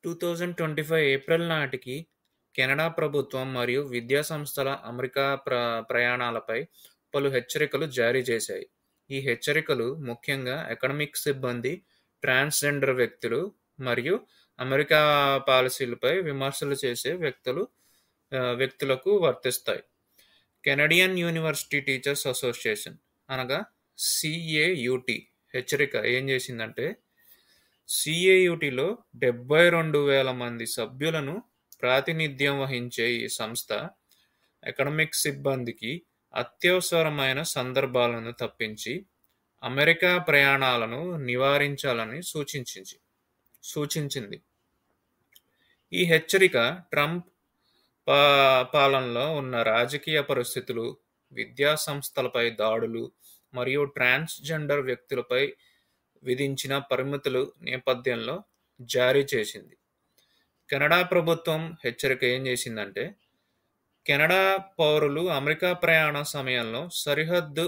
2025 April నాటికి Canada ప్రభుత్వం మరియు విద్యా సంస్థల అమెరికా ప్రయాణాలపై పలు హెచ్చరికలు జారీ చేశాయి. ఈ హెచ్చరికలు ముఖ్యంగా అకాడమిక్ సిబ్బంది, ట్రాన్స్‌జెండర్ వ్యక్తులు మరియు అమెరికా పాలసీలపై విమర్శలు చేసే వ్యక్తులకు వర్తిస్తాయి. కెనడియన్ యూనివర్సిటీ టీచర్స్ అసోసియేషన్ అనగా CAUT హెచ్చరిక ఏం చేసిందంటే, CAUTలో 72,000 మంది సభ్యులను ప్రాతినిధ్యం వహించే ఈ సంస్థ అకాడమిక్ సిబ్బందికి అత్యవసరమైన సందర్భాలను తప్పించి అమెరికా ప్రయాణాలను నివారించాలని సూచించింది. ఈ హెచ్చరిక ట్రంప్ పాలనలో ఉన్న రాజకీయ పరిస్థితులు, విద్యా సంస్థలపై దాడులు మరియు ట్రాన్స్‌జెండర్ వ్యక్తులపై విధించిన పరిమితుల నేపథ్యంలో జారీ చేసింది. కెనడా ప్రభుత్వం హెచ్చరిక ఏం చేసిందంటే, కెనడా పౌరులు అమెరికా ప్రయాణ సమయంలో సరిహద్దు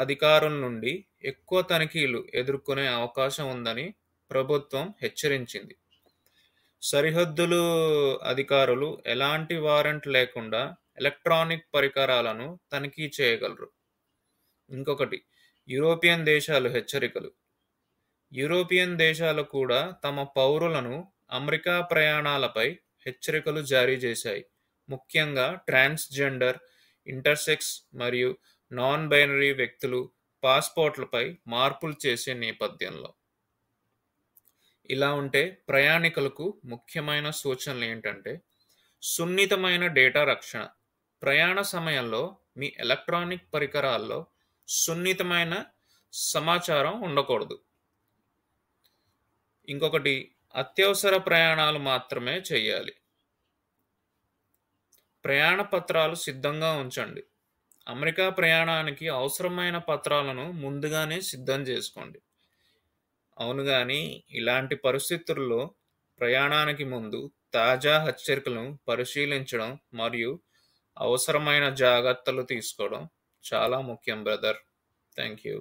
అధికారుల నుండి ఎక్కువ తనిఖీలు ఎదుర్కొనే అవకాశం ఉందని ప్రభుత్వం హెచ్చరించింది. సరిహద్దులు అధికారులు ఎలాంటి వారెంట్ లేకుండా ఎలక్ట్రానిక్ పరికరాలను తనిఖీ చేయగలరు. ఇంకొకటి, యూరోపియన్ దేశాలు హెచ్చరికలు. యూరోపియన్ దేశాలు కూడా తమ పౌరులను అమెరికా ప్రయాణాలపై హెచ్చరికలు జారీ చేశాయి. ముఖ్యంగా ట్రాన్స్‌జెండర్, ఇంటర్సెక్స్ మరియు నాన్ బైనరీ వ్యక్తులు పాస్‌పోర్ట్లపై మార్పులు చేసే నేపథ్యంలో. ఇలా ఉంటే ప్రయాణికులకు ముఖ్యమైన సూచనలు ఏంటంటే, సున్నితమైన డేటా రక్షణ. ప్రయాణ సమయంలో మీ ఎలక్ట్రానిక్ పరికరాల్లో సున్నితమైన సమాచారం ఉండకూడదు. ఇంకొకటి, అత్యవసర ప్రయాణాలు మాత్రమే చేయాలి. ప్రయాణ పత్రాలు సిద్ధంగా ఉంచండి. అమెరికా ప్రయాణానికి అవసరమైన పత్రాలను ముందుగానే సిద్ధం చేసుకోండి. అవును గాని ఇలాంటి పరిస్థితుల్లో ప్రయాణానికి ముందు తాజా హెచ్చరికలను పరిశీలించడం మరియు అవసరమైన జాగ్రత్తలు తీసుకోవడం చాలా ముఖ్యం బ్రదర్. Thank you.